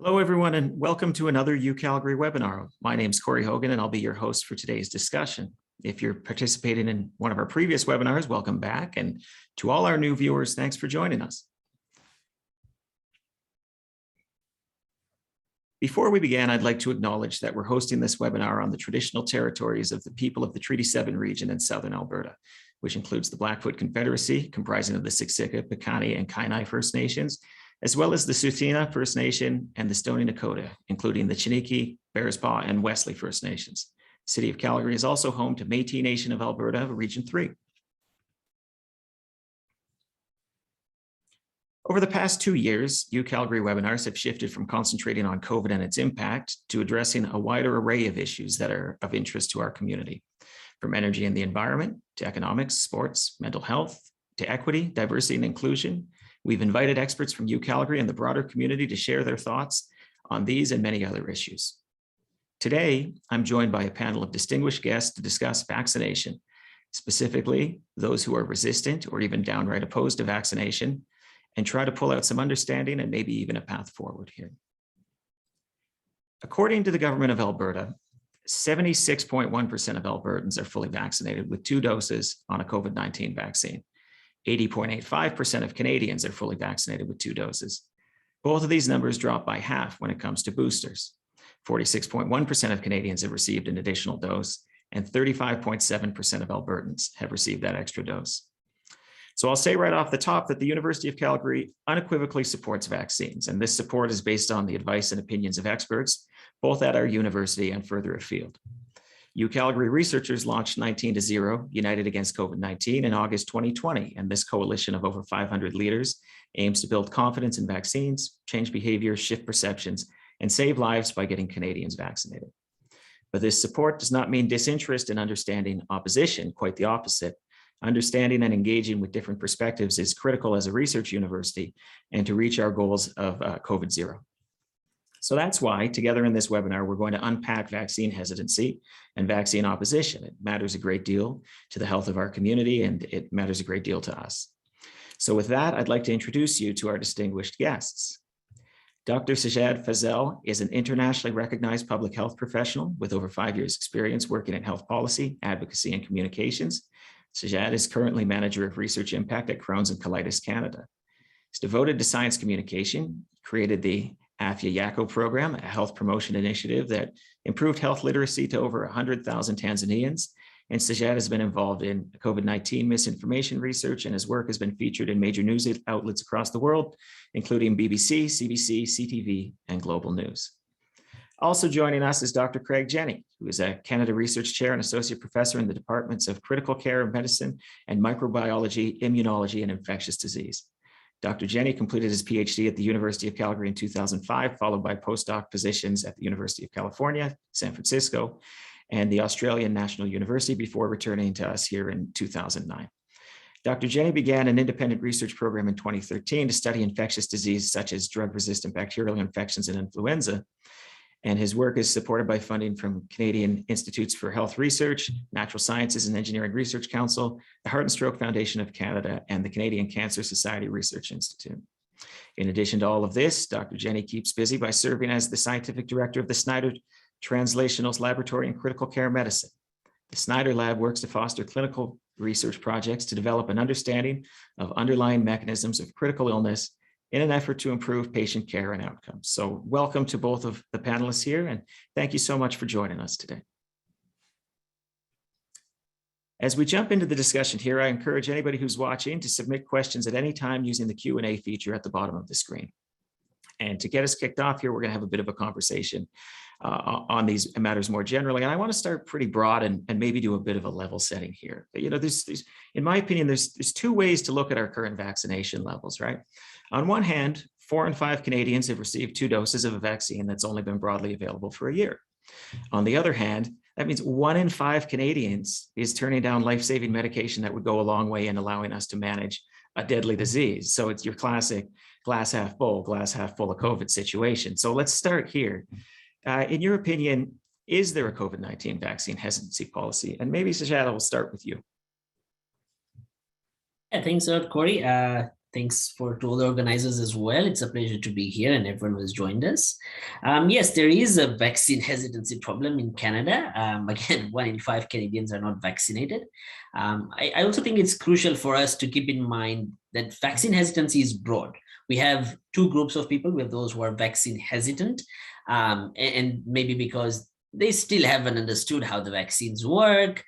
Hello, everyone, and welcome to another Calgary webinar. My name is Corey Hogan, and I'll be your host for today's discussion. If you're participating in one of our previous webinars, welcome back. And to all our new viewers, thanks for joining us. Before we begin, I'd like to acknowledge that we're hosting this webinar on the traditional territories of the people of the Treaty 7 region in southern Alberta, which includes the Blackfoot Confederacy, comprising of the Siksika, Piikani, and Kainai First Nations, as well as the Tsuut'ina First Nation and the Stoney Nakoda, including the Chiniki, Bearspaw, and Wesley First Nations. The City of Calgary is also home to Métis Nation of Alberta, Region 3. Over the past 2 years, Calgary webinars have shifted from concentrating on COVID and its impact to addressing a wider array of issues that are of interest to our community, from energy and the environment to economics, sports, mental health, to equity, diversity, and inclusion. We've invited experts from Calgary and the broader community to share their thoughts on these and many other issues. Today, I'm joined by a panel of distinguished guests to discuss vaccination, specifically those who are resistant or even downright opposed to vaccination, and try to pull out some understanding and maybe even a path forward here. According to the government of Alberta, 76.1% of Albertans are fully vaccinated with 2 doses on a COVID-19 vaccine. 80.85% of Canadians are fully vaccinated with 2 doses. Both of these numbers drop by half when it comes to boosters. 46.1% of Canadians have received an additional dose, and 35.7% of Albertans have received that extra dose. So I'll say right off the top that the University of Calgary unequivocally supports vaccines, and this support is based on the advice and opinions of experts, both at our university and further afield. Calgary researchers launched 19-0 United Against COVID-19 in August 2020, and this coalition of over 500 leaders aims to build confidence in vaccines, change behavior, shift perceptions, and save lives by getting Canadians vaccinated. But this support does not mean disinterest in understanding opposition, quite the opposite. Understanding and engaging with different perspectives is critical as a research university and to reach our goals of COVID-0. So that's why, together in this webinar, we're going to unpack vaccine hesitancy and vaccine opposition. It matters a great deal to the health of our community, and it matters a great deal to us. So with that, I'd like to introduce you to our distinguished guests. Dr. Sajjad Fazel is an internationally recognized public health professional with over 5 years' experience working in health policy, advocacy, and communications. Sajjad is currently Manager of Research Impact at Crohn's and Colitis Canada. He's devoted to science communication, created the Afya Yako program, a health promotion initiative that improved health literacy to over 100,000 Tanzanians. And Sajjad has been involved in COVID-19 misinformation research, and his work has been featured in major news outlets across the world, including BBC, CBC, CTV, and Global News. Also joining us is Dr. Craig Jenny, who is a Canada Research Chair and Associate Professor in the Departments of Critical Care Medicine and Microbiology, Immunology, and Infectious Disease. Dr. Jenny completed his PhD at the University of Calgary in 2005, followed by postdoc positions at the University of California, San Francisco, and the Australian National University before returning to us here in 2009. Dr. Jenny began an independent research program in 2013 to study infectious disease such as drug-resistant bacterial infections and influenza. And his work is supported by funding from Canadian Institutes for Health Research, Natural Sciences and Engineering Research Council, the Heart and Stroke Foundation of Canada, and the Canadian Cancer Society Research Institute. In addition to all of this, Dr. Jenny keeps busy by serving as the Scientific Director of the Snyder Translational Laboratory in Critical Care Medicine. The Snyder Lab works to foster clinical research projects to develop an understanding of underlying mechanisms of critical illness in an effort to improve patient care and outcomes. So welcome to both of the panelists here, and thank you so much for joining us today. As we jump into the discussion here, I encourage anybody who's watching to submit questions at any time using the Q&A feature at the bottom of the screen. And to get us kicked off here, we're gonna have a bit of a conversation on these matters more generally. And I wanna start pretty broad and maybe do a bit of a level setting here. But, you know, in my opinion, there's 2 ways to look at our current vaccination levels, right? On one hand, 4 in 5 Canadians have received 2 doses of a vaccine that's only been broadly available for a year. On the other hand, that means 1 in 5 Canadians is turning down life-saving medication that would go a long way in allowing us to manage a deadly disease. So it's your classic glass half full, glass half full of COVID situation. So let's start here. In your opinion, is there a COVID-19 vaccine hesitancy policy? And maybe Sajjad, we'll start with you. Yeah, thanks a lot, Corey. Thanks to all the organizers as well. It's a pleasure to be here and everyone who has joined us. Yes, there is a vaccine hesitancy problem in Canada. Again, 1 in 5 Canadians are not vaccinated. I also think it's crucial for us to keep in mind that vaccine hesitancy is broad. We have two groups of people. We have those who are vaccine hesitant, and maybe because they still haven't understood how the vaccines work.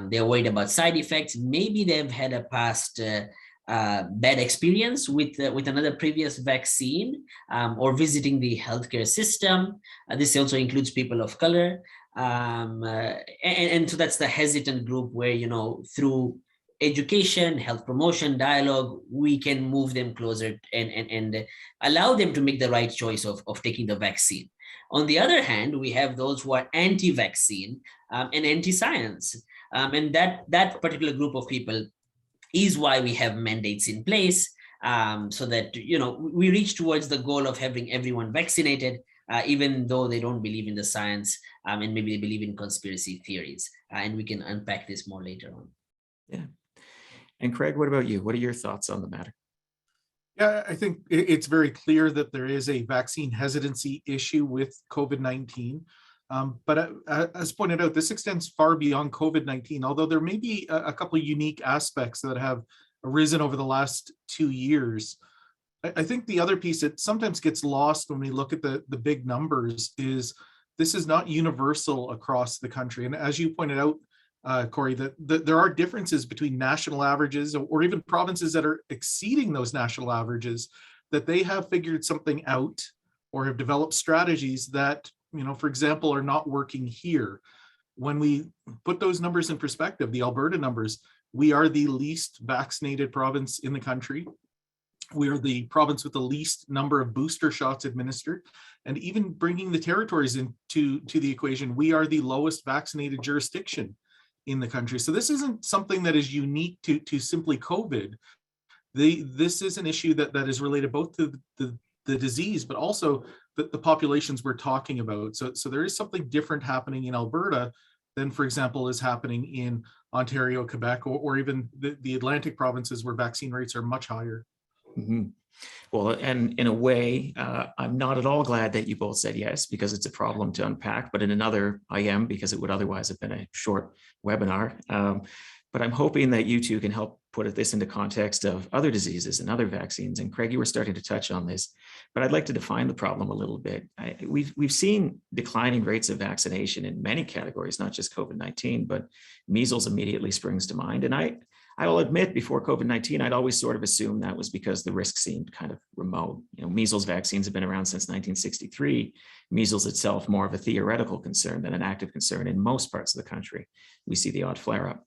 They're worried about side effects. Maybe they've had a past bad experience with another previous vaccine, or visiting the healthcare system. This also includes people of color. And so that's the hesitant group where, through education, health promotion, dialogue, we can move them closer and allow them to make the right choice of taking the vaccine. On the other hand, we have those who are anti-vaccine and anti-science. And that particular group of people is why we have mandates in place, so that we reach towards the goal of having everyone vaccinated, even though they don't believe in the science, and maybe they believe in conspiracy theories. And we can unpack this more later on. Yeah. And Craig, what about you? What are your thoughts on the matter? Yeah, I think it's very clear that there is a vaccine hesitancy issue with COVID-19. But as pointed out, this extends far beyond COVID-19, although there may be a couple of unique aspects that have arisen over the last 2 years. I think the other piece that sometimes gets lost when we look at the big numbers is this is not universal across the country. And as you pointed out, Corey, that there are differences between national averages or even provinces that are exceeding those national averages, that they have figured something out or have developed strategies that, for example, are not working here. When we put those numbers in perspective, the Alberta numbers, we are the least vaccinated province in the country. We are the province with the least number of booster shots administered. And even bringing the territories into the equation, we are the lowest vaccinated jurisdiction in the country. So this isn't something that is unique to simply COVID. This is an issue that is related both to the disease, but also the populations we're talking about. So there is something different happening in Alberta than, for example, is happening in Ontario, Quebec, or even the Atlantic provinces where vaccine rates are much higher. Mm-hmm. Well, and in a way, I'm not at all glad that you both said yes, because it's a problem to unpack, but in another, I am, because it would otherwise have been a short webinar. But I'm hoping that you two can help put this into context of other diseases and other vaccines. And Craig, you were starting to touch on this, but I'd like to define the problem a little bit. We've seen declining rates of vaccination in many categories, not just COVID-19, but measles immediately springs to mind. And I will admit, before COVID-19, I'd always sort of assumed that was because the risk seemed kind of remote. Measles vaccines have been around since 1963. Measles itself, more of a theoretical concern than an active concern in most parts of the country. We see the odd flare-up.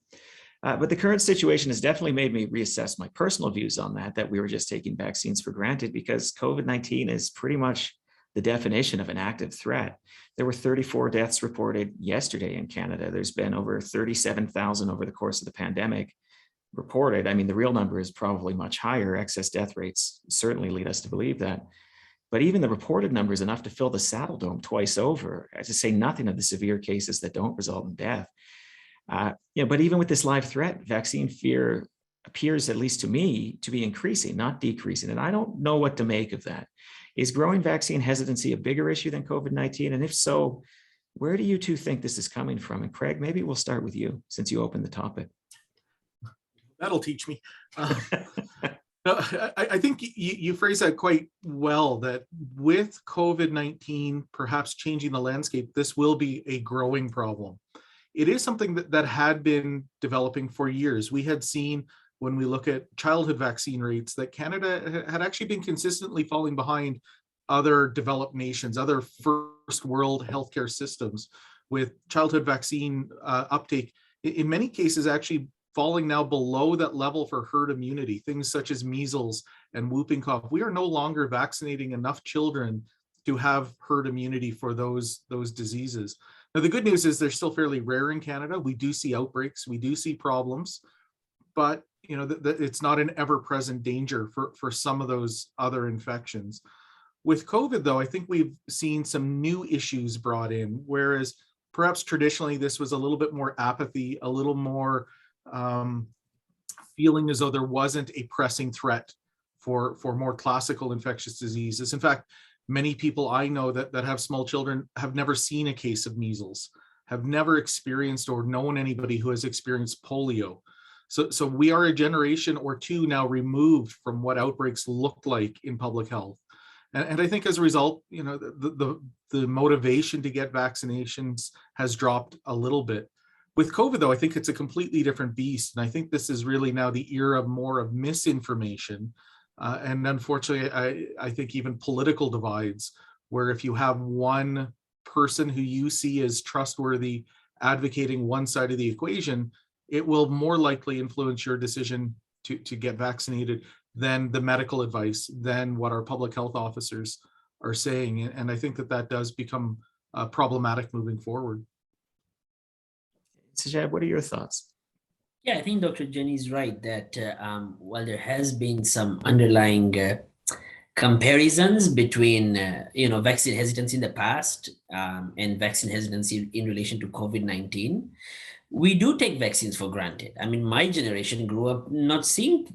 But the current situation has definitely made me reassess my personal views on that we were just taking vaccines for granted, because COVID-19 is pretty much the definition of an active threat. There were 34 deaths reported yesterday in Canada. There's been over 37,000 over the course of the pandemic reported. I mean, the real number is probably much higher. Excess death rates certainly lead us to believe that. But even the reported number is enough to fill the Saddle Dome twice over, to say nothing of the severe cases that don't result in death. But even with this live threat, vaccine fear appears, at least to me, to be increasing, not decreasing. And I don't know what to make of that. Is growing vaccine hesitancy a bigger issue than COVID-19? And if so, where do you two think this is coming from? And Craig, maybe we'll start with you, since you opened the topic. That'll teach me. I think you phrase that quite well, that with COVID-19 perhaps changing the landscape, this will be a growing problem. It is something that had been developing for years. We had seen, when we look at childhood vaccine rates, that Canada had actually been consistently falling behind other developed nations, other first world healthcare systems, with childhood vaccine uptake, in many cases, actually falling now below that level for herd immunity, things such as measles and whooping cough. We are no longer vaccinating enough children to have herd immunity for those diseases. Now, the good news is they're still fairly rare in Canada. We do see outbreaks, we do see problems, but it's not an ever-present danger for some of those other infections. With COVID, though, I think we've seen some new issues brought in, whereas perhaps traditionally this was a little bit more apathy, a little more feeling as though there wasn't a pressing threat for more classical infectious diseases. In fact, many people I know that have small children have never seen a case of measles, have never experienced or known anybody who has experienced polio. So we are a generation or two now removed from what outbreaks look like in public health. And I think as a result, you know, the motivation to get vaccinations has dropped a little bit. With COVID, though, I think it's a completely different beast. And I think this is really now the era more of misinformation. And unfortunately, I think even political divides, where if you have one person who you see as trustworthy advocating one side of the equation, it will more likely influence your decision to get vaccinated than the medical advice, than what our public health officers are saying. And I think that does become problematic moving forward. Sajjad, what are your thoughts? Yeah, I think Dr. Jenny is right that while there has been some underlying comparisons between vaccine hesitancy in the past and vaccine hesitancy in relation to COVID-19, we do take vaccines for granted. I mean, my generation grew up not seeing,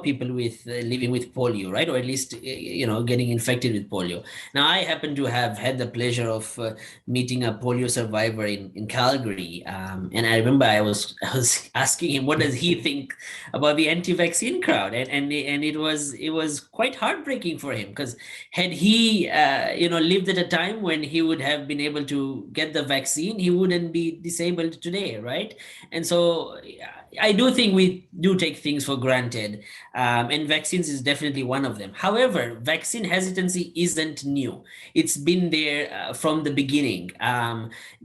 people with living with polio, right? Or at least, getting infected with polio. Now, I happen to have had the pleasure of meeting a polio survivor in Calgary. And I remember I was asking him, what does he think about the anti-vaccine crowd? And it was quite heartbreaking for him, because had he, lived at a time when he would have been able to get the vaccine, he wouldn't be disabled today, right? And so I do think we do take things for granted, and vaccines is definitely one of them. However, vaccine hesitancy isn't new. It's been there from the beginning.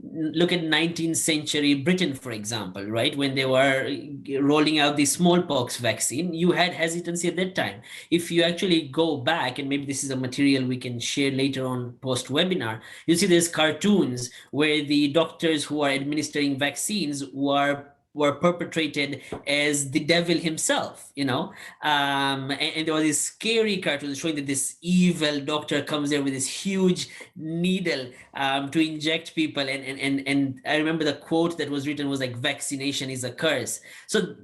Look at 19th century Britain, for example, right? When they were rolling out the smallpox vaccine, you had hesitancy at that time. If you actually go back, and maybe this is a material we can share later on post-webinar, you see there's cartoons where the doctors who are administering vaccines were perpetrated as the devil himself, and there were these scary cartoons showing that this evil doctor comes there with this huge needle to inject people, and I remember the quote that was written was like, "Vaccination is a curse." So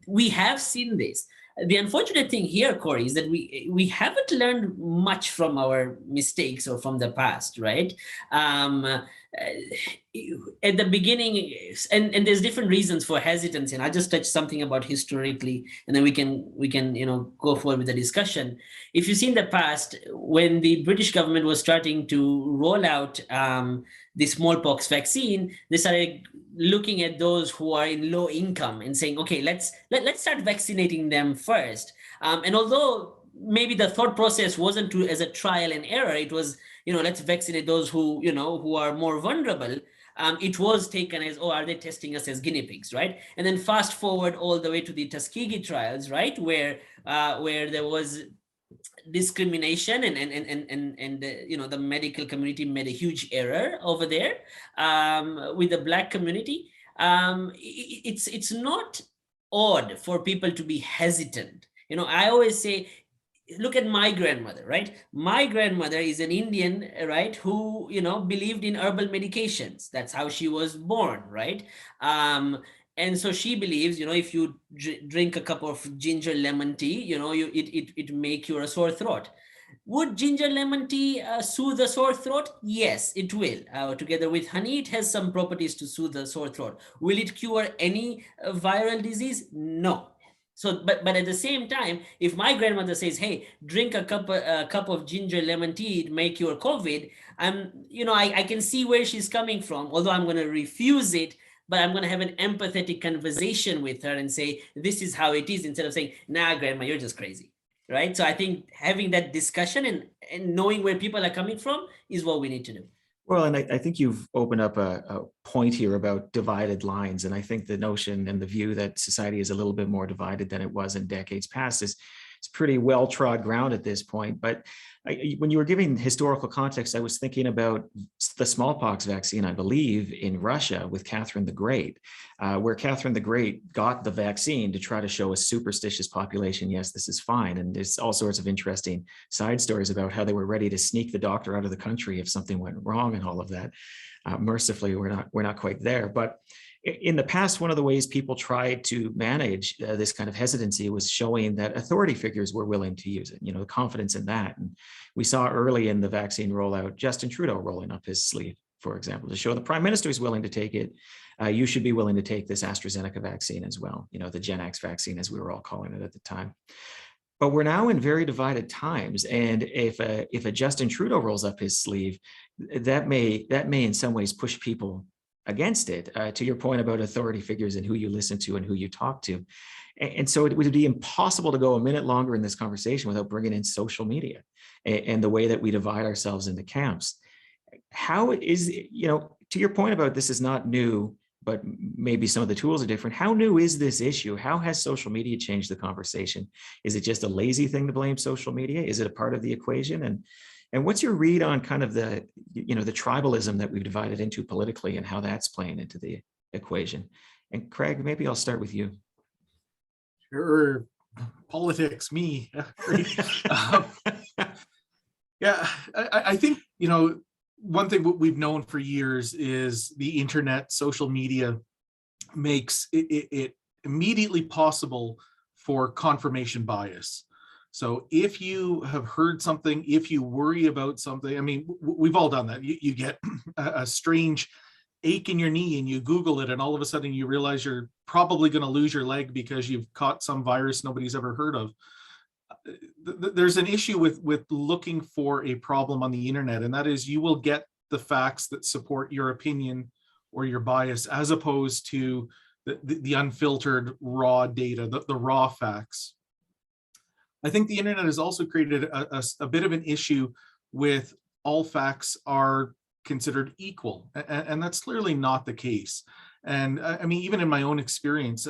we have seen this. The unfortunate thing here, Corey, is that we haven't learned much from our mistakes or from the past, right? At the beginning, and there's different reasons for hesitancy, and I just touched something about historically, and then we can go forward with the discussion. If you see in the past, when the British government was starting to roll out the smallpox vaccine, they started looking at those who are in low income and saying, okay, let's start vaccinating them first. And although maybe the thought process wasn't as a trial and error, it was, let's vaccinate those who are more vulnerable. It was taken as, are they testing us as guinea pigs, right? And then fast forward all the way to the Tuskegee trials, right, where there was discrimination, and the medical community made a huge error over there with the Black community. It's not odd for people to be hesitant. I always say, look at my grandmother, right? My grandmother is an Indian, right, who believed in herbal medications. That's how she was born, right? And so she believes, if you drink a cup of ginger lemon tea, it make you a sore throat. Would ginger lemon tea soothe a sore throat? Yes, it will. Together with honey, it has some properties to soothe the sore throat. Will it cure any viral disease? No. So, but at the same time, if my grandmother says, "Hey, drink a cup of ginger lemon tea, it make cure COVID," I can see where she's coming from. Although I'm going to refuse it, but I'm going to have an empathetic conversation with her and say, "This is how it is," instead of saying, "Nah, grandma, you're just crazy." Right? So I think having that discussion and knowing where people are coming from is what we need to do. Well, and I think you've opened up a point here about divided lines. And I think the notion and the view that society is a little bit more divided than it was in decades past is pretty well trod ground at this point. But when you were giving historical context, I was thinking about the smallpox vaccine, I believe, in Russia with Catherine the Great, where Catherine the Great got the vaccine to try to show a superstitious population, yes, this is fine. And there's all sorts of interesting side stories about how they were ready to sneak the doctor out of the country if something went wrong and all of that. Mercifully, we're not quite there. But In the past, one of the ways people tried to manage this kind of hesitancy was showing that authority figures were willing to use it, the confidence in that. And we saw early in the vaccine rollout, Justin Trudeau rolling up his sleeve, for example, to show the prime minister is willing to take it. You should be willing to take this AstraZeneca vaccine as well, the Gen X vaccine, as we were all calling it at the time. But we're now in very divided times. And if a Justin Trudeau rolls up his sleeve, that may in some ways push people against it, to your point about authority figures and who you listen to and who you talk to. And so it would be impossible to go a minute longer in this conversation without bringing in social media and the way that we divide ourselves into camps. How is, to your point about this is not new, but maybe some of the tools are different. How new is this issue? How has social media changed the conversation? Is it just a lazy thing to blame social media? Is it a part of the equation? And what's your read on kind of the tribalism that we've divided into politically and how that's playing into the equation? And Craig, maybe I'll start with you. Sure. Politics, me. Yeah, I think, one thing we've known for years is the internet, social media makes it immediately possible for confirmation bias. So if you have heard something, if you worry about something, I mean, we've all done that. You get a strange ache in your knee and you Google it and all of a sudden you realize you're probably going to lose your leg because you've caught some virus nobody's ever heard of. There's an issue with looking for a problem on the internet, and that is you will get the facts that support your opinion or your bias as opposed to the unfiltered raw data, the raw facts. I think the internet has also created a bit of an issue with all facts are considered equal, and that's clearly not the case. And I mean, even in my own experience,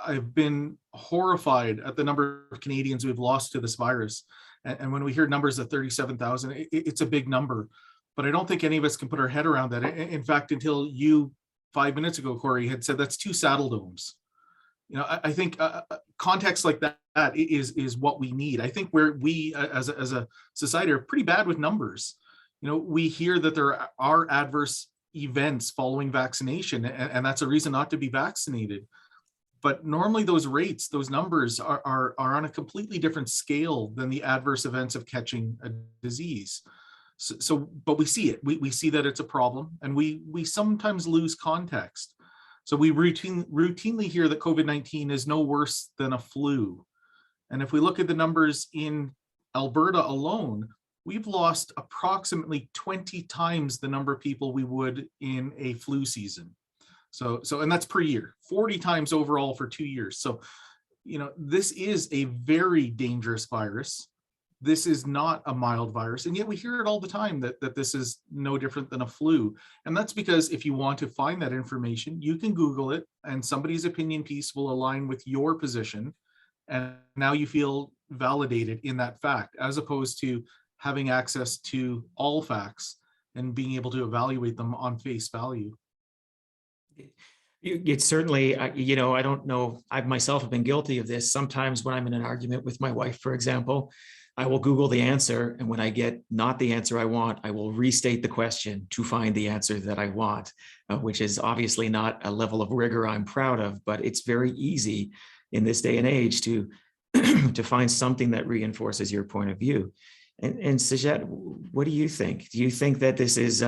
I've been horrified at the number of Canadians we've lost to this virus. And when we hear numbers of 37,000, it's a big number, but I don't think any of us can put our head around that. In fact, until you 5 minutes ago, Corey, had said that's 2 saddle domes. I think context like that is what we need. I think where we as a society are pretty bad with numbers. We hear that there are adverse events following vaccination, and that's a reason not to be vaccinated. But normally those rates, those numbers are on a completely different scale than the adverse events of catching a disease. But we see it. We see that it's a problem, and we sometimes lose context. So we routinely hear that COVID-19 is no worse than a flu. And if we look at the numbers in Alberta alone, we've lost approximately 20 times the number of people we would in a flu season. So and that's per year, 40 times overall for 2 years. So, this is a very dangerous virus. This is not a mild virus. And yet we hear it all the time that this is no different than a flu. And that's because if you want to find that information, you can Google it and somebody's opinion piece will align with your position. And now you feel validated in that fact, as opposed to having access to all facts and being able to evaluate them on face value. It's certainly, I don't know, I myself have been guilty of this. Sometimes when I'm in an argument with my wife, for example, I will Google the answer. And when I get not the answer I want, I will restate the question to find the answer that I want, which is obviously not a level of rigor I'm proud of, but it's very easy in this day and age to, to find something that reinforces your point of view. And Sajjad, what do you think? Do you think that this is,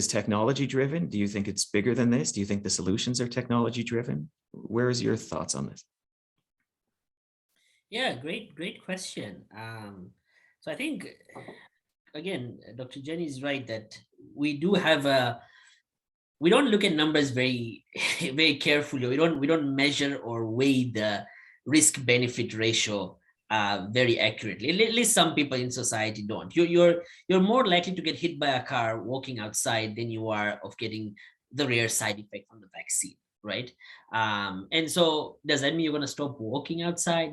technology driven? Do you think it's bigger than this? Do you think the solutions are technology driven? Where is your thoughts on this? Yeah, great question. So I think, again, Dr. Jenny is right that we do have we don't look at numbers very, very carefully. We don't measure or weigh the risk-benefit ratio very accurately. At least some people in society don't. You're more likely to get hit by a car walking outside than you are of getting the rare side effect from the vaccine, right? And so does that mean you're going to stop walking outside?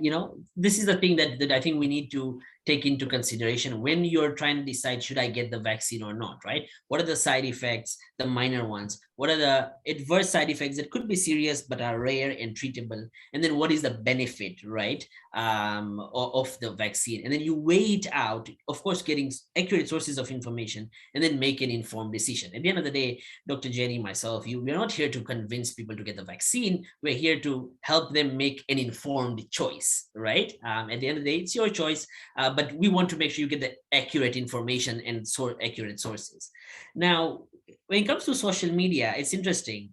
This is the thing that I think we need to take into consideration when you're trying to decide, should I get the vaccine or not, right? What are the side effects, the minor ones? What are the adverse side effects that could be serious but are rare and treatable? And then what is the benefit, right, of the vaccine? And then you weigh it out, of course, getting accurate sources of information, and then make an informed decision. At the end of the day, Dr. Jenny, myself, we're not here to convince people to get the vaccine. We're here to help them make an informed choice, right? At the end of the day, it's your choice, but we want to make sure you get the accurate information and accurate sources. Now, when it comes to social media, it's interesting.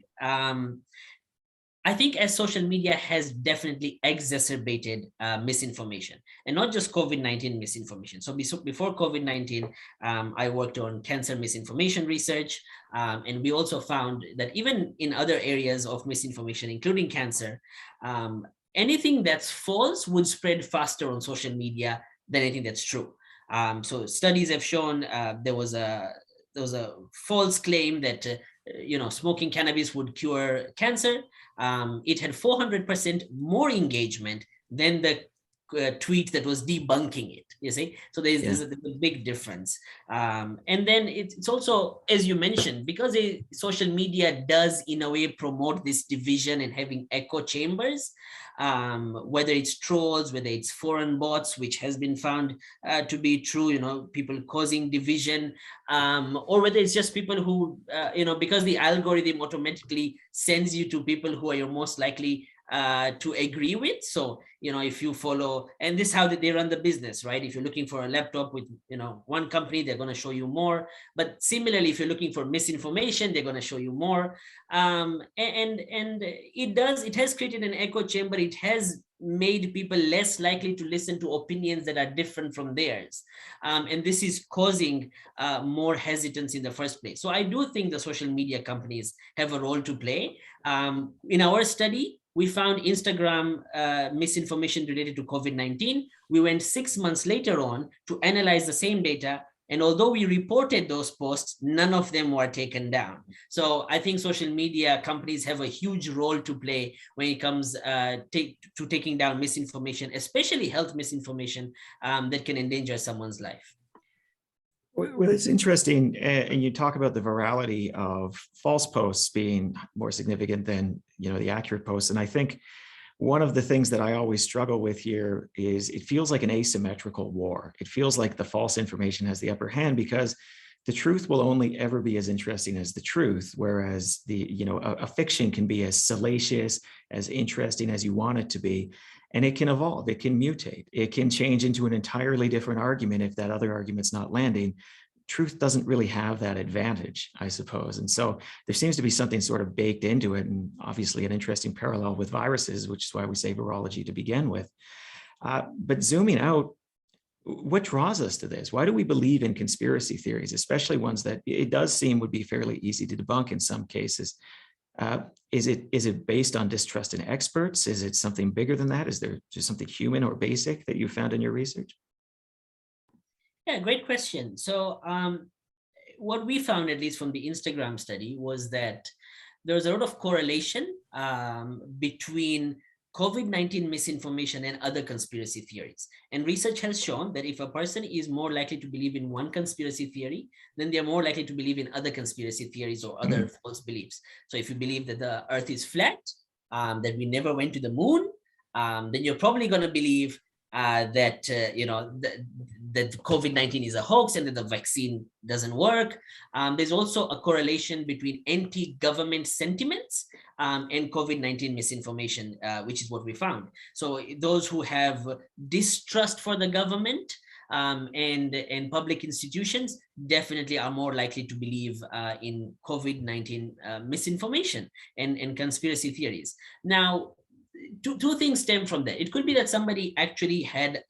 I think as social media has definitely exacerbated misinformation, and not just COVID-19 misinformation. So before COVID-19, I worked on cancer misinformation research, and we also found that even in other areas of misinformation, including cancer, anything that's false would spread faster on social media than anything that's true. So studies have shown there was a false claim that smoking cannabis would cure cancer. It had 400% more engagement than the tweet that was debunking it. You see, so there's a big difference. And then it's also, as you mentioned, because social media does in a way promote this division and having echo chambers. Whether it's trolls, whether it's foreign bots, which has been found to be true, people causing division, or whether it's just people who, because the algorithm automatically sends you to people who are you're most likely to agree with. So, if you follow, and this is how they run the business, right? If you're looking for a laptop with, one company, they're going to show you more. But similarly, if you're looking for misinformation, they're going to show you more. And it has created an echo chamber. It has made people less likely to listen to opinions that are different from theirs. And this is causing more hesitance in the first place. So I do think the social media companies have a role to play. In our study, we found Instagram misinformation related to COVID-19. We went 6 months later on to analyze the same data. And although we reported those posts, none of them were taken down. So I think social media companies have a huge role to play when it comes to taking down misinformation, especially health misinformation that can endanger someone's life. Well, it's interesting, and you talk about the virality of false posts being more significant than the accurate posts. And I think one of the things that I always struggle with here is it feels like an asymmetrical war. It feels like the false information has the upper hand because the truth will only ever be as interesting as the truth, whereas a fiction can be as salacious, as interesting as you want it to be. And it can evolve, it can mutate, it can change into an entirely different argument if that other argument's not landing. Truth doesn't really have that advantage, I suppose. And so there seems to be something sort of baked into it, and obviously an interesting parallel with viruses, which is why we say virology to begin with. But zooming out, what draws us to this? Why do we believe in conspiracy theories, especially ones that it does seem would be fairly easy to debunk in some cases? Is it based on distrust in experts? Is it something bigger than that? Is there just something human or basic that you found in your research? Yeah, great question. So what we found, at least from the Instagram study, was that there's a lot of correlation between COVID-19 misinformation and other conspiracy theories. And research has shown that if a person is more likely to believe in one conspiracy theory, then they're more likely to believe in other conspiracy theories or other false beliefs. So if you believe that the earth is flat, that we never went to the moon, then you're probably going to believe that COVID-19 is a hoax and that the vaccine doesn't work. There's also a correlation between anti-government sentiments and COVID-19 misinformation, which is what we found. So those who have distrust for the government and public institutions definitely are more likely to believe in COVID-19 misinformation and conspiracy theories. Now, two things stem from that. It could be that somebody actually had,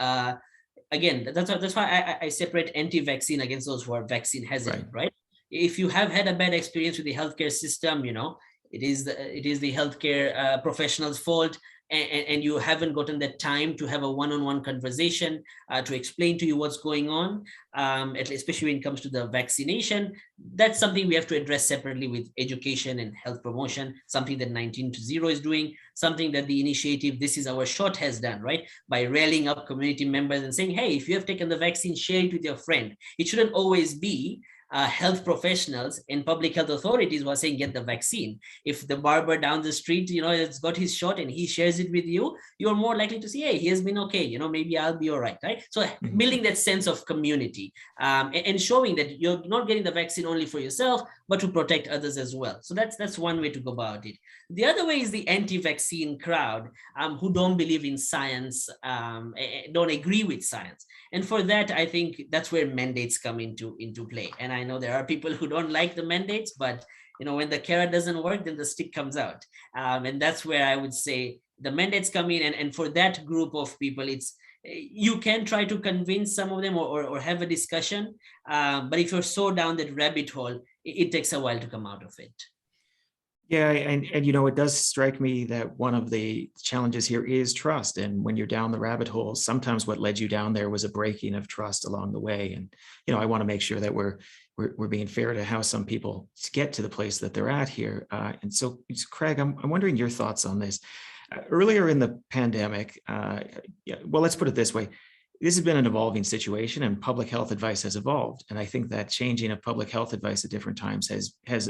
again, that's why I separate anti-vaccine against those who are vaccine hesitant, right? If you have had a bad experience with the healthcare system, it is the healthcare professional's fault, and you haven't gotten that time to have a one-on-one conversation to explain to you what's going on, especially when it comes to the vaccination. That's something we have to address separately with education and health promotion, something that 19 to 0 is doing, something that the initiative This Is Our Shot has done, right? By rallying up community members and saying, hey, if you have taken the vaccine, share it with your friend. It shouldn't always be health professionals and public health authorities who are saying get the vaccine. If the barber down the street, has got his shot and he shares it with you, you're more likely to say, hey, he has been okay, maybe I'll be all right, right? So building that sense of community and showing that you're not getting the vaccine only for yourself, but to protect others as well. So that's one way to go about it. The other way is the anti-vaccine crowd who don't believe in science, don't agree with science. And for that, I think that's where mandates come into play. And I know there are people who don't like the mandates, but when the carrot doesn't work, then the stick comes out. And that's where I would say the mandates come in. And for that group of people, you can try to convince some of them or have a discussion. But if you're so down that rabbit hole, it takes a while to come out of it. Yeah, and it does strike me that one of the challenges here is trust. And when you're down the rabbit hole, sometimes what led you down there was a breaking of trust along the way. And I want to make sure that we're being fair to how some people get to the place that they're at here. And so, Craig, I'm wondering your thoughts on this. Earlier in the pandemic, well, let's put it this way. This has been an evolving situation, and public health advice has evolved. And I think that changing of public health advice at different times has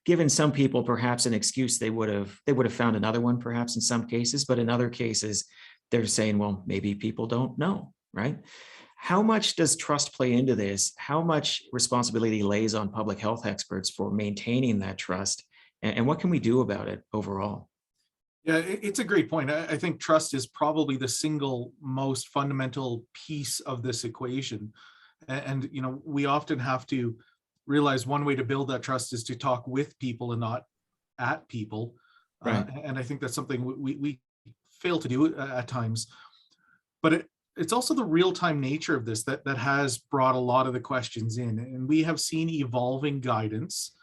given some people perhaps an excuse. They would have found another one perhaps in some cases, but in other cases, they're saying, well, maybe people don't know, right? How much does trust play into this? How much responsibility lays on public health experts for maintaining that trust? And what can we do about it overall? Yeah, it's a great point. I think trust is probably the single most fundamental piece of this equation. And, we often have to realize one way to build that trust is to talk with people and not at people. Right. And I think that's something we fail to do at times. But it's also the real-time nature of this that has brought a lot of the questions in. And we have seen evolving guidance.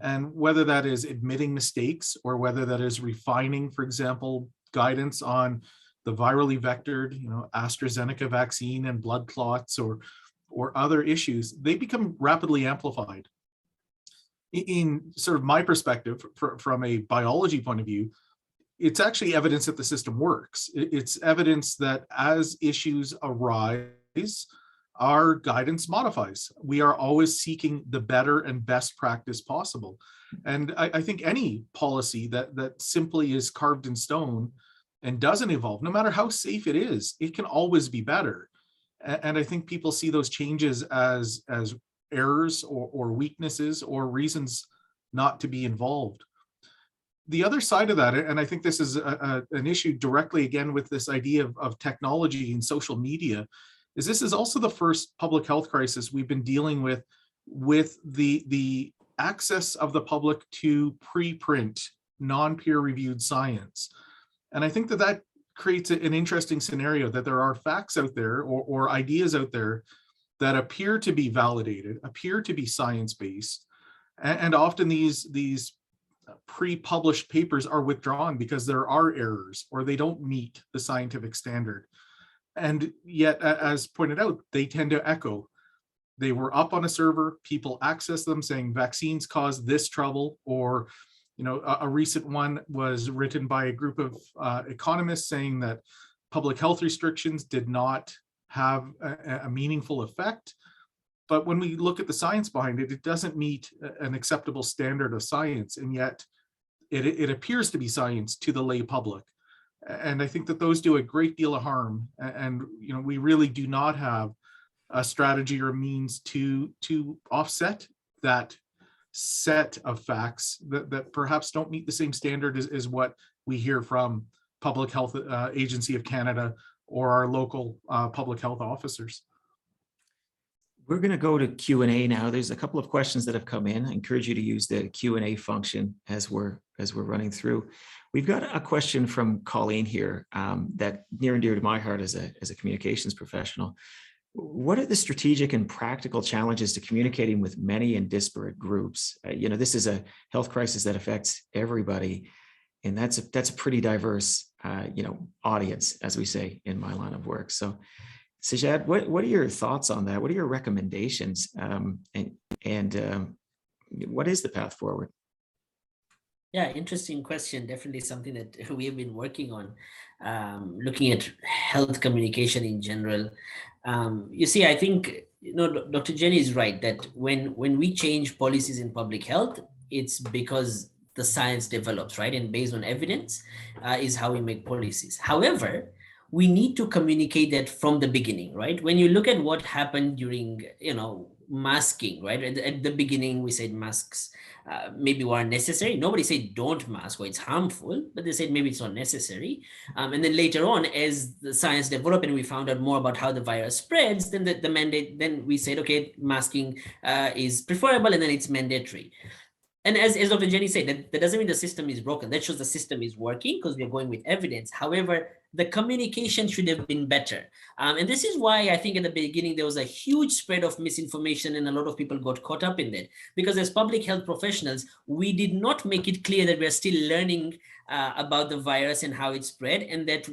And whether that is admitting mistakes or whether that is refining, for example, guidance on the virally vectored, AstraZeneca vaccine and blood clots or other issues, they become rapidly amplified. In sort of my perspective, from a biology point of view, it's actually evidence that the system works. It's evidence that as issues arise, our guidance modifies. We are always seeking the better and best practice possible. And I think any policy that simply is carved in stone and doesn't evolve, no matter how safe it is, it can always be better. And I think people see those changes as errors or weaknesses or reasons not to be involved. The other side of that, and I think this is an issue directly again with this idea of technology and social media, is this is also the first public health crisis we've been dealing with the access of the public to preprint, non-peer-reviewed science. And I think that creates an interesting scenario that there are facts out there or ideas out there that appear to be validated, appear to be science-based, and often these pre-published papers are withdrawn because there are errors or they don't meet the scientific standard. And yet, as pointed out, they tend to echo. They were up on a server, people access them saying vaccines cause this trouble, or a recent one was written by a group of economists saying that public health restrictions did not have a meaningful effect. But when we look at the science behind it, it doesn't meet an acceptable standard of science, and yet it appears to be science to the lay public. And I think that those do a great deal of harm. And we really do not have a strategy or means to offset that set of facts that perhaps don't meet the same standard as what we hear from Public Health Agency of Canada or our local public health officers. We're going to go to Q&A now. There's a couple of questions that have come in. I encourage you to use the Q&A function as we're running through. We've got a question from Colleen here that near and dear to my heart as a communications professional. What are the strategic and practical challenges to communicating with many and disparate groups? This is a health crisis that affects everybody, and that's a pretty diverse, audience, as we say in my line of work. So, Sajjad, what are your thoughts on that? What are your recommendations? And what is the path forward? Yeah, interesting question. Definitely something that we have been working on, looking at health communication in general. You see, I think Dr. Jenny is right that when we change policies in public health, it's because the science develops, right? And based on evidence is how we make policies. However, we need to communicate that from the beginning, right? When you look at what happened during, masking, right? At the beginning, we said masks maybe were necessary. Nobody said don't mask or it's harmful, but they said maybe it's not necessary. And then later on, as the science developed and we found out more about how the virus spreads, then the mandate, then we said, okay, masking is preferable and then it's mandatory. And as Dr. Jenny said, that doesn't mean the system is broken. That shows the system is working because we are going with evidence. However, the communication should have been better. And this is why I think at the beginning, there was a huge spread of misinformation and a lot of people got caught up in that. Because as public health professionals, we did not make it clear that we're still learning about the virus and how it spread, and that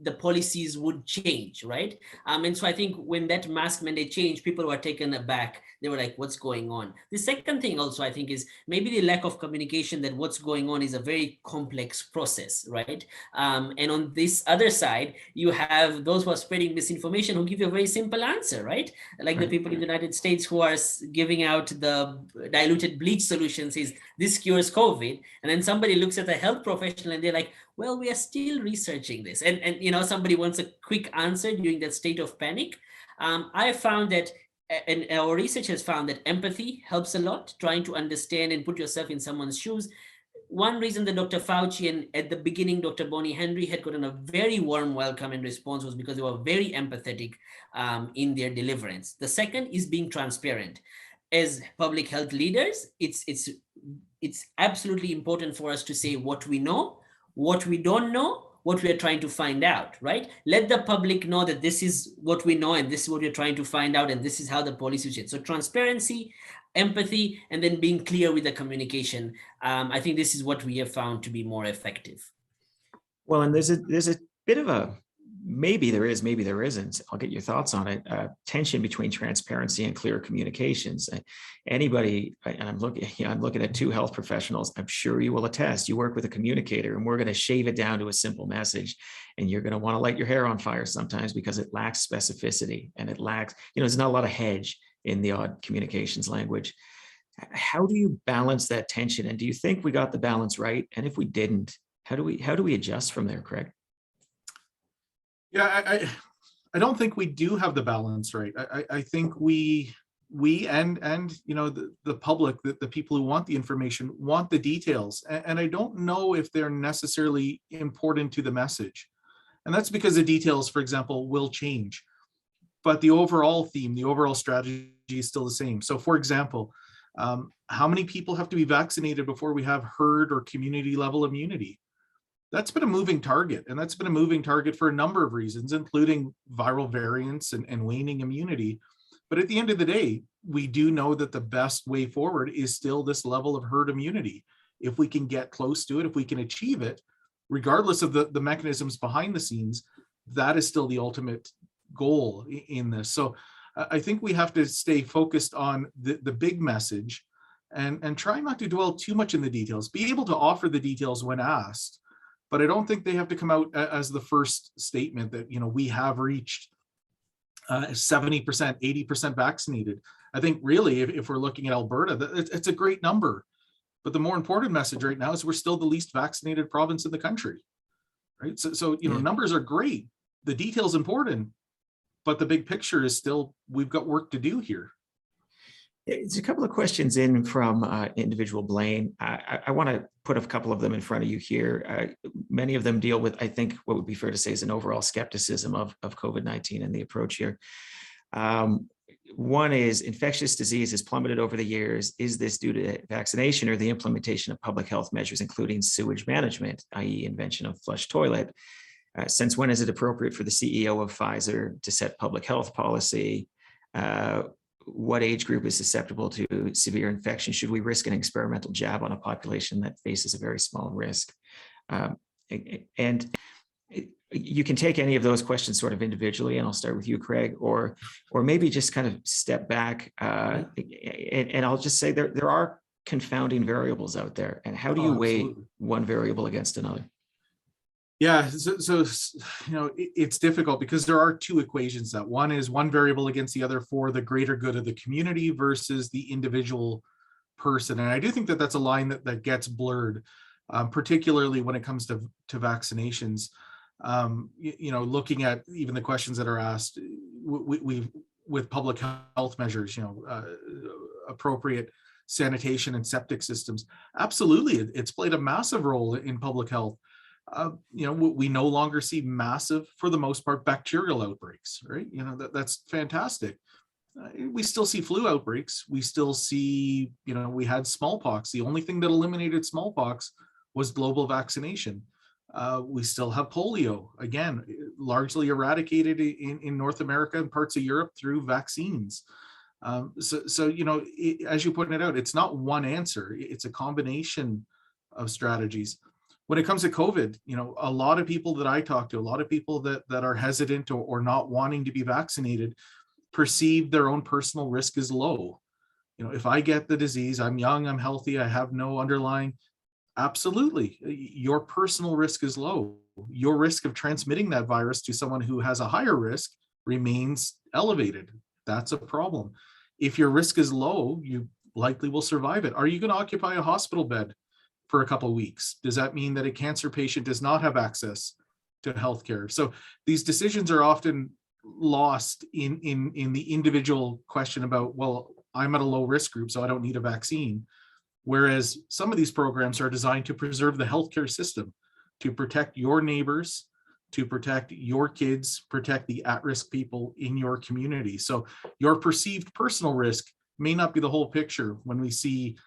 the policies would change, right? And so I think when that mask mandate changed, people were taken aback. They were like, what's going on? The second thing also, I think, is maybe the lack of communication that what's going on is a very complex process, right? And on this other side, you have those who are spreading misinformation who give you a very simple answer, right? Like the people in the United States who are giving out the diluted bleach solutions is this cures COVID. And then somebody looks at a health professional and they're like, well, we are still researching this. And somebody wants a quick answer during that state of panic. I found that, and our research has found that empathy helps a lot, trying to understand and put yourself in someone's shoes. One reason that Dr. Fauci and at the beginning, Dr. Bonnie Henry had gotten a very warm welcome and response was because they were very empathetic in their deliverance. The second is being transparent. As public health leaders, it's absolutely important for us to say what we know, what we don't know, what we are trying to find out, right? Let the public know that this is what we know and this is what we're trying to find out and this is how the policy is. So transparency, empathy, and then being clear with the communication. I think this is what we have found to be more effective. Well, and there's a bit of a, maybe there is, maybe there isn't, I'll get your thoughts on it, tension between transparency and clear communications. Anybody, and I'm looking at two health professionals, I'm sure you will attest, you work with a communicator and we're going to shave it down to a simple message, and you're going to want to light your hair on fire sometimes because it lacks specificity and it lacks, there's not a lot of hedge in the odd communications language. How do you balance that tension? And do you think we got the balance right? And if we didn't, how do we adjust from there, Craig? Yeah, I don't think we do have the balance right. I think we and the public, the people who want the information, want the details, and I don't know if they're necessarily important to the message, and that's because the details, for example, will change, but the overall theme, the overall strategy is still the same. So, for example, how many people have to be vaccinated before we have herd or community level immunity? That's been a moving target, and that's been a moving target for a number of reasons, including viral variants and waning immunity. But at the end of the day, we do know that the best way forward is still this level of herd immunity. If we can get close to it, if we can achieve it, regardless of the mechanisms behind the scenes, that is still the ultimate goal in this. So I think we have to stay focused on the big message and try not to dwell too much in the details, be able to offer the details when asked. But I don't think they have to come out as the first statement that, we have reached 70%, 80% vaccinated. I think really, if we're looking at Alberta, it's a great number. But the more important message right now is we're still the least vaccinated province in the country, right? So numbers are great. The detail's important, but the big picture is still, we've got work to do here. It's a couple of questions in from individual Blaine. I want to put a couple of them in front of you here. Many of them deal with, I think, what would be fair to say is an overall skepticism of COVID-19 and the approach here. One is infectious disease has plummeted over the years. Is this due to vaccination or the implementation of public health measures, including sewage management, i.e. invention of flush toilet? Since when is it appropriate for the CEO of Pfizer to set public health policy? What age group is susceptible to severe infection? Should we risk an experimental jab on a population that faces a very small risk? And you can take any of those questions sort of individually, and I'll start with you, Craig, or maybe just kind of step back. And I'll just say there are confounding variables out there. And how do you weigh one variable against another? Yeah, so it's difficult because there are two equations. That one is one variable against the other for the greater good of the community versus the individual person. And I do think that that's a line that gets blurred, particularly when it comes to vaccinations. Looking at even the questions that are asked, we with public health measures, appropriate sanitation and septic systems. Absolutely, it's played a massive role in public health. We no longer see massive, for the most part, bacterial outbreaks, right? That's fantastic. We still see flu outbreaks. We still see, we had smallpox. The only thing that eliminated smallpox was global vaccination. We still have polio, again, largely eradicated in North America and parts of Europe through vaccines. As you pointed out, it's not one answer. It's a combination of strategies. When it comes to COVID, a lot of people that I talk to, a lot of people that are hesitant or not wanting to be vaccinated perceive their own personal risk as low. If I get the disease, I'm young, I'm healthy, I have no underlying, absolutely, your personal risk is low. Your risk of transmitting that virus to someone who has a higher risk remains elevated. That's a problem. If your risk is low, you likely will survive it. Are you going to occupy a hospital bed for a couple of weeks? Does that mean that a cancer patient does not have access to healthcare? So these decisions are often lost in the individual question about, well, I'm at a low risk group, so I don't need a vaccine. Whereas some of these programs are designed to preserve the healthcare system, to protect your neighbors, to protect your kids, protect the at-risk people in your community. So your perceived personal risk may not be the whole picture when we see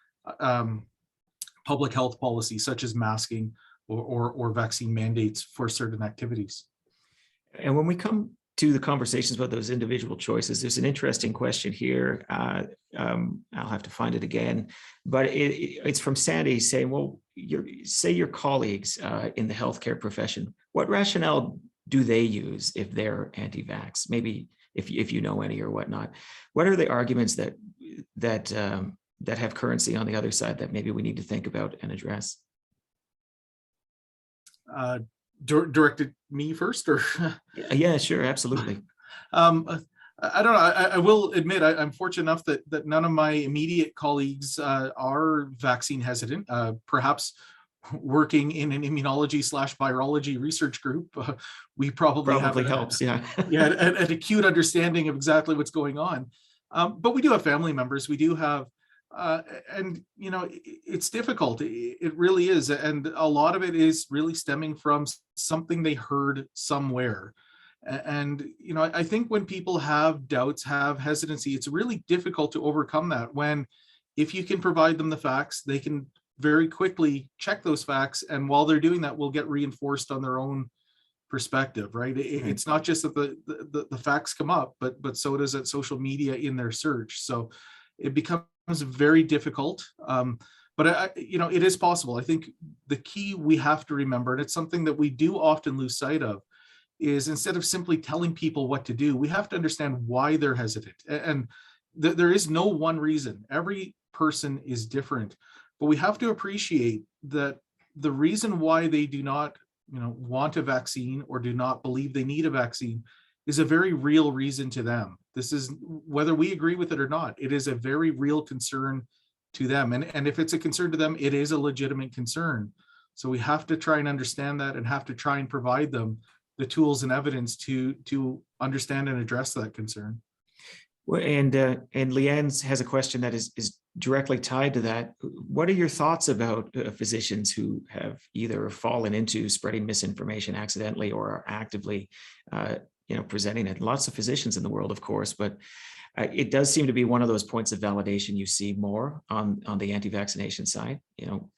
public health policy such as masking or vaccine mandates for certain activities. And when we come to the conversations about those individual choices, there's an interesting question here. I'll have to find it again, but it's from Sandy saying, well, your colleagues in the healthcare profession, what rationale do they use if they're anti-vax? Maybe if you know any or whatnot. What are the arguments that have currency on the other side that maybe we need to think about and address? Directed me first, or? Yeah, sure, absolutely. I don't know. I will admit I'm fortunate enough that none of my immediate colleagues are vaccine hesitant. Perhaps working in an immunology/virology research group, we probably helps. Yeah, an acute understanding of exactly what's going on. But we do have family members. We do have. And it's difficult. It really is, and a lot of it is really stemming from something they heard somewhere. And I think when people have doubts, have hesitancy, it's really difficult to overcome that. When, if you can provide them the facts, they can very quickly check those facts, and while they're doing that, will get reinforced on their own perspective. Right? It's not just that the facts come up, but so does it social media in their search. So it becomes very difficult, but it is possible. I think the key we have to remember, and it's something that we do often lose sight of, is instead of simply telling people what to do, we have to understand why they're hesitant. And there is no one reason. Every person is different, but we have to appreciate that the reason why they do not want a vaccine or do not believe they need a vaccine is a very real reason to them. This is, whether we agree with it or not, it is a very real concern to them. And if it's a concern to them, it is a legitimate concern. So we have to try and understand that, and have to try and provide them the tools and evidence to understand and address that concern. Well, and Leanne has a question that is directly tied to that. What are your thoughts about physicians who have either fallen into spreading misinformation accidentally or are actively presenting it? Lots of physicians in the world, of course, but it does seem to be one of those points of validation you see more on the anti-vaccination side.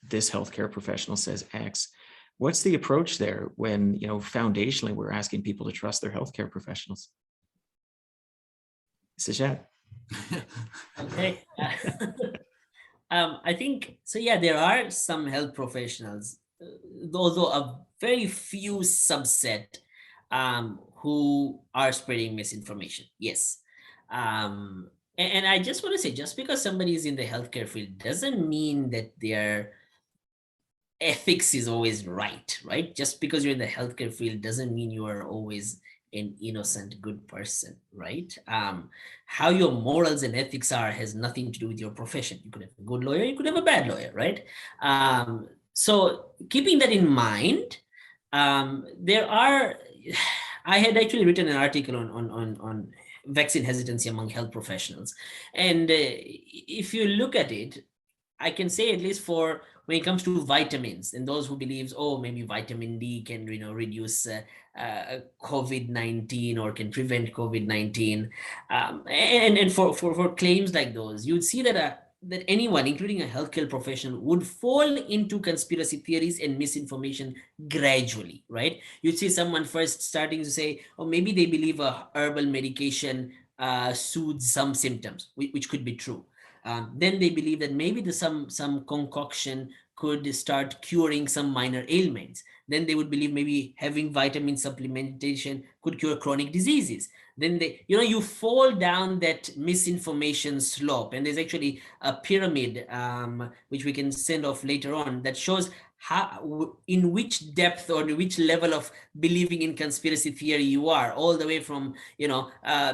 This healthcare professional says X. What's the approach there when, foundationally, we're asking people to trust their healthcare professionals? Sajjad. Okay. I think so. Yeah, there are some health professionals, although a very few subset who are spreading misinformation. Yes. And I just want to say, just because somebody is in the healthcare field doesn't mean that they're ethics is always right? Just because you're in the healthcare field doesn't mean you are always an innocent good person, right? How your morals and ethics are has nothing to do with your profession. You could have a good lawyer, you could have a bad lawyer, right? So keeping that in mind, there are, I had actually written an article on vaccine hesitancy among health professionals. And if you look at it, I can say, at least for when it comes to vitamins, and those who believes, oh, maybe vitamin D can reduce COVID-19 or can prevent COVID-19, and for claims like those, you'd see that anyone, including a healthcare professional, would fall into conspiracy theories and misinformation gradually, right? You'd see someone first starting to say, oh, maybe they believe a herbal medication soothes some symptoms, which could be true. Then they believe that maybe some concoction could start curing some minor ailments. Then they would believe maybe having vitamin supplementation could cure chronic diseases. Then you fall down that misinformation slope. And there's actually a pyramid, which we can send off later on, that shows in which depth or which level of believing in conspiracy theory you are, all the way from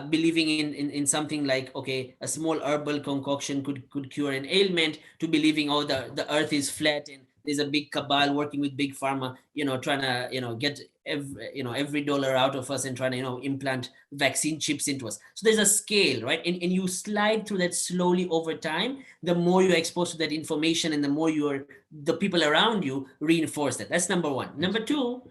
believing in something like, okay, a small herbal concoction could cure an ailment, to believing, oh, the earth is flat and there's a big cabal working with big pharma, trying to get every dollar out of us and trying to implant vaccine chips into us. So there's a scale, right? And you slide through that slowly over time. The more you're exposed to that information, and the more the people around you reinforce that. That's number one. Number two,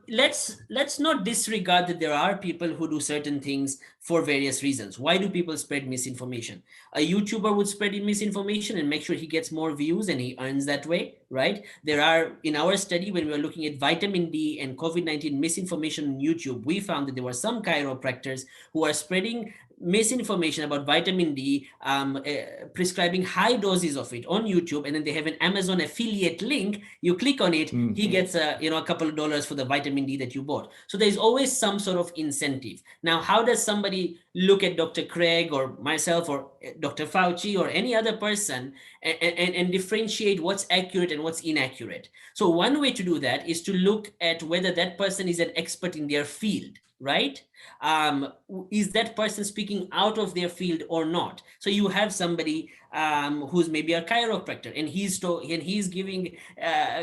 let's not disregard that there are people who do certain things for various reasons. Why do people spread misinformation? A YouTuber would spread misinformation and make sure he gets more views and he earns that way, right? There are, in our study, when we were looking at vitamin D and COVID-19 misinformation on YouTube, we found that there were some chiropractors who are spreading misinformation about vitamin D, prescribing high doses of it on YouTube, and then they have an Amazon affiliate link. You click on it, he gets a couple of dollars for the vitamin D that you bought. So there's always some sort of incentive. Now, how does somebody look at Dr. Craig or myself or Dr. Fauci or any other person and differentiate what's accurate and what's inaccurate? So one way to do that is to look at whether that person is an expert in their field, right? Is that person speaking out of their field or not? So you have somebody who's maybe a chiropractor, and he's giving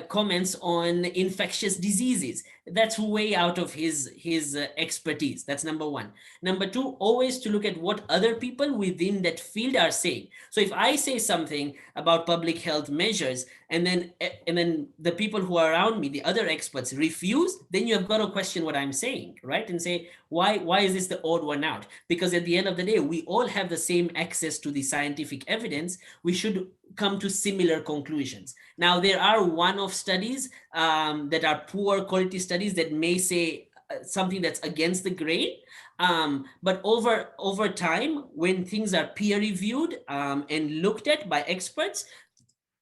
comments on infectious diseases. That's way out of his expertise. That's number one. Number two, always to look at what other people within that field are saying. So if I say something about public health measures, and then the people who are around me, the other experts, refuse, then you have got to question what I'm saying, right? And say, why is this the odd one out? Because at the end of the day, we all have the same access to the scientific evidence. We should come to similar conclusions. Now, there are one-off studies that are poor quality studies that may say something that's against the grain. But over time, when things are peer reviewed and looked at by experts,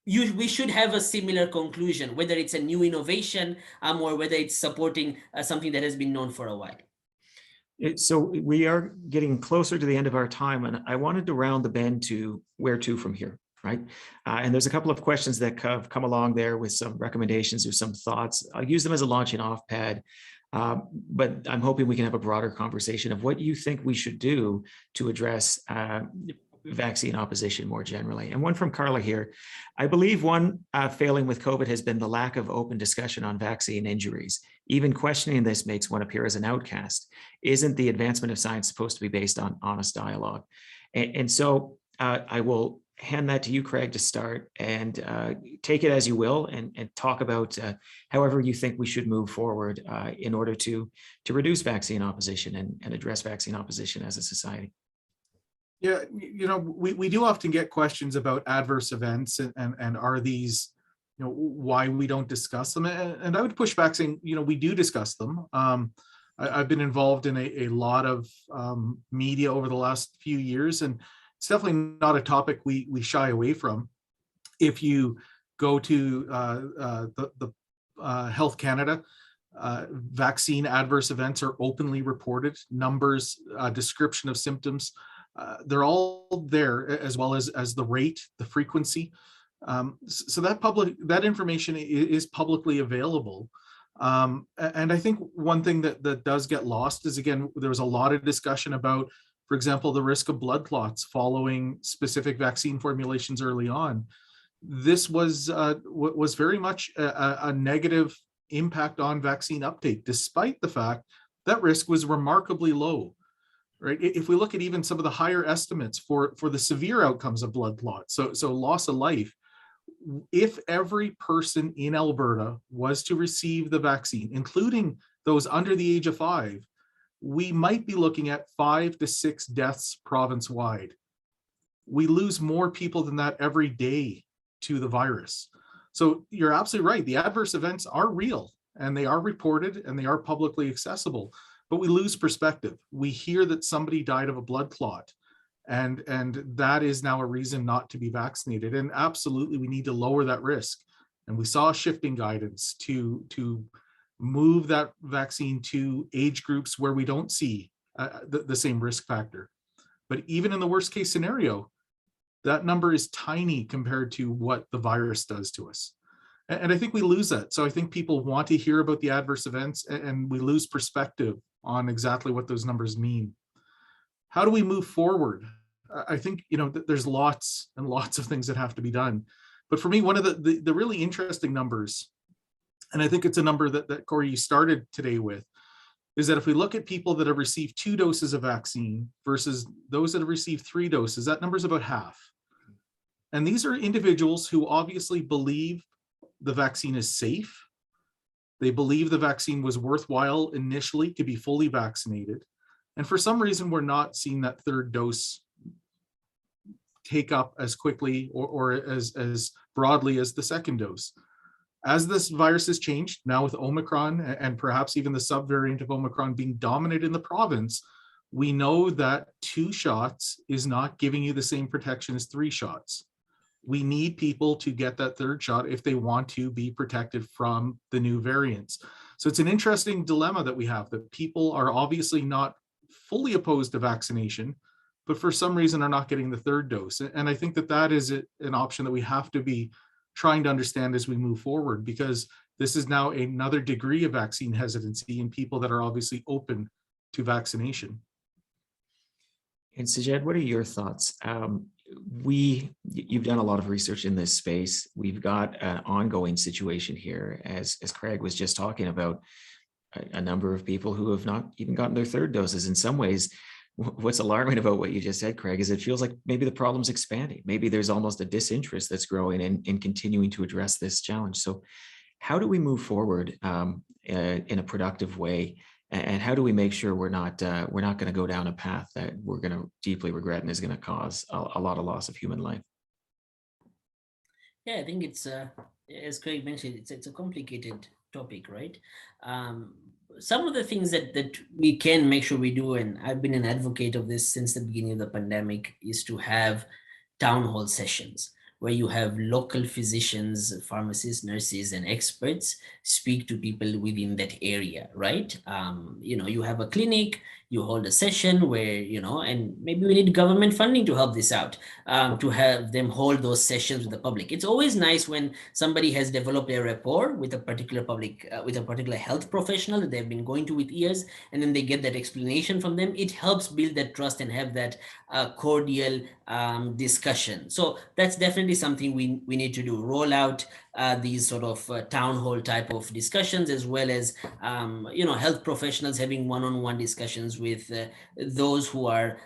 we should have a similar conclusion, whether it's a new innovation or whether it's supporting something that has been known for a while. So we are getting closer to the end of our time, and I wanted to round the bend to where to from here, right? And there's a couple of questions that have come along there with some recommendations or some thoughts. I'll use them as a launching off pad, but I'm hoping we can have a broader conversation of what you think we should do to address vaccine opposition more generally. And one from Carla here. I believe one failing with COVID has been the lack of open discussion on vaccine injuries. Even questioning this makes one appear as an outcast. Isn't the advancement of science supposed to be based on honest dialogue? And so I will hand that to you, Craig, to start, and take it as you will, and talk about however you think we should move forward in order to reduce vaccine opposition and address vaccine opposition as a society. Yeah, we do often get questions about adverse events and are these, why we don't discuss them. And I would push back saying, we do discuss them. I've been involved in a lot of media over the last few years, and it's definitely not a topic we shy away from. If you go to the Health Canada, vaccine adverse events are openly reported, numbers, description of symptoms. They're all there, as well as the rate, the frequency. So that information is publicly available. And I think one thing that does get lost is, again, there was a lot of discussion about, for example, the risk of blood clots following specific vaccine formulations early on. This was very much a negative impact on vaccine uptake, despite the fact that risk was remarkably low. Right? If we look at even some of the higher estimates for the severe outcomes of blood clots, so loss of life, if every person in Alberta was to receive the vaccine, including those under the age of 5, we might be looking at 5 to 6 deaths province-wide. We lose more people than that every day to the virus. So you're absolutely right. The adverse events are real, and they are reported, and they are publicly accessible, but we lose perspective. We hear that somebody died of a blood clot, and that is now a reason not to be vaccinated. And absolutely, we need to lower that risk. And we saw shifting guidance to move that vaccine to age groups where we don't see the same risk factor. But even in the worst case scenario, that number is tiny compared to what the virus does to us. And I think we lose that. So I think people want to hear about the adverse events, and we lose perspective on exactly what those numbers mean. How do we move forward? I think, there's lots and lots of things that have to be done. But for me, one of the really interesting numbers, and I think it's a number that Corey, you started today with, is that if we look at people that have received 2 doses of vaccine versus those that have received 3 doses, that number is about half. And these are individuals who obviously believe the vaccine is safe. They believe the vaccine was worthwhile initially to be fully vaccinated. And for some reason, we're not seeing that 3rd dose take up as quickly or as broadly as the 2nd dose. As this virus has changed, now with Omicron and perhaps even the subvariant of Omicron being dominant in the province, we know that 2 shots is not giving you the same protection as 3 shots. We need people to get that 3rd shot if they want to be protected from the new variants. So it's an interesting dilemma that we have, that people are obviously not fully opposed to vaccination, but for some reason are not getting the 3rd dose. And I think that is an option that we have to be trying to understand as we move forward, because this is now another degree of vaccine hesitancy in people that are obviously open to vaccination. And Sajjad, what are your thoughts? You've done a lot of research in this space. We've got an ongoing situation here, as Craig was just talking about, a number of people who have not even gotten their 3rd doses. In some ways, what's alarming about what you just said, Craig, is it feels like maybe the problem's expanding. Maybe there's almost a disinterest that's growing in continuing to address this challenge. So how do we move forward in a productive way? And how do we make sure we're not going to go down a path that we're going to deeply regret and is going to cause a lot of loss of human life? Yeah, I think it's, as Craig mentioned, it's a complicated topic, right? Some of the things that we can make sure we do, and I've been an advocate of this since the beginning of the pandemic, is to have town hall sessions where you have local physicians, pharmacists, nurses, and experts speak to people within that area, right? You have a clinic, you hold a session where, and maybe we need government funding to help this out, to have them hold those sessions with the public. It's always nice when somebody has developed a rapport with a particular with a particular health professional that they've been going to with years, and then they get that explanation from them. It helps build that trust and have that cordial discussion. So that's definitely something we need to do. Roll out these sort of town hall type of discussions, as well as health professionals having one-on-one discussions with those who are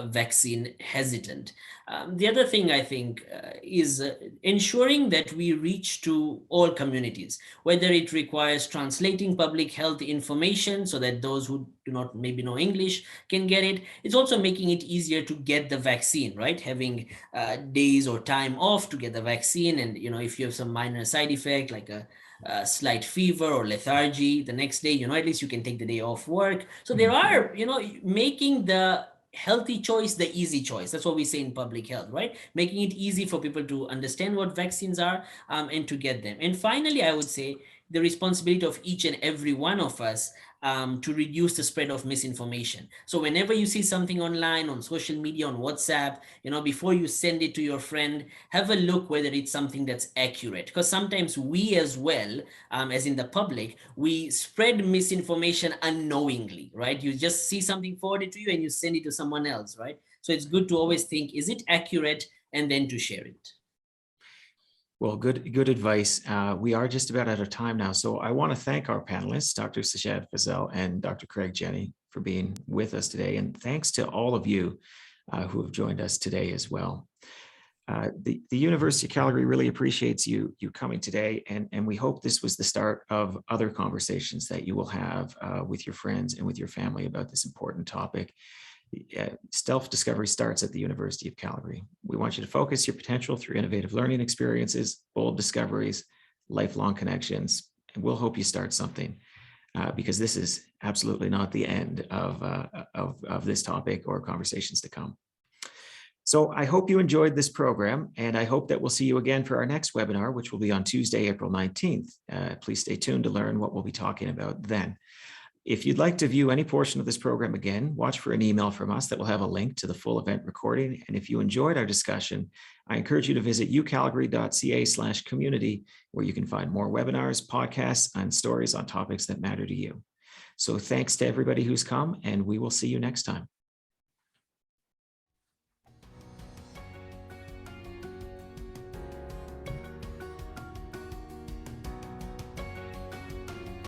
vaccine hesitant. The other thing I think is ensuring that we reach to all communities, whether it requires translating public health information so that those who do not maybe know English can get it. It's also making it easier to get the vaccine, right? Having days or time off to get the vaccine. And, if you have some minor side effect like a slight fever or lethargy, the next day, at least you can take the day off work. So there are, making the healthy choice the easy choice. That's what we say in public health, right? Making it easy for people to understand what vaccines are and to get them. And finally, I would say the responsibility of each and every one of us to reduce the spread of misinformation. So whenever you see something online, on social media, on WhatsApp, before you send it to your friend, have a look whether it's something that's accurate. Because sometimes we as well, as in the public, we spread misinformation unknowingly, right? You just see something forwarded to you and you send it to someone else, right? So it's good to always think, is it accurate? And then to share it. Well, good advice. We are just about out of time now. So I want to thank our panelists, Dr. Sajjad Fazel and Dr. Craig Jenny, for being with us today. And thanks to all of you who have joined us today as well. The University of Calgary really appreciates you coming today. And we hope this was the start of other conversations that you will have with your friends and with your family about this important topic. Self-discovery starts at the University of Calgary. We want you to focus your potential through innovative learning experiences, bold discoveries, lifelong connections, and we'll hope you start something because this is absolutely not the end of this topic or conversations to come. So I hope you enjoyed this program, and I hope that we'll see you again for our next webinar, which will be on Tuesday, April 19th. Please stay tuned to learn what we'll be talking about then. If you'd like to view any portion of this program again, watch for an email from us that will have a link to the full event recording. And if you enjoyed our discussion, I encourage you to visit ucalgary.ca/community, where you can find more webinars, podcasts, and stories on topics that matter to you. So thanks to everybody who's come, and we will see you next time.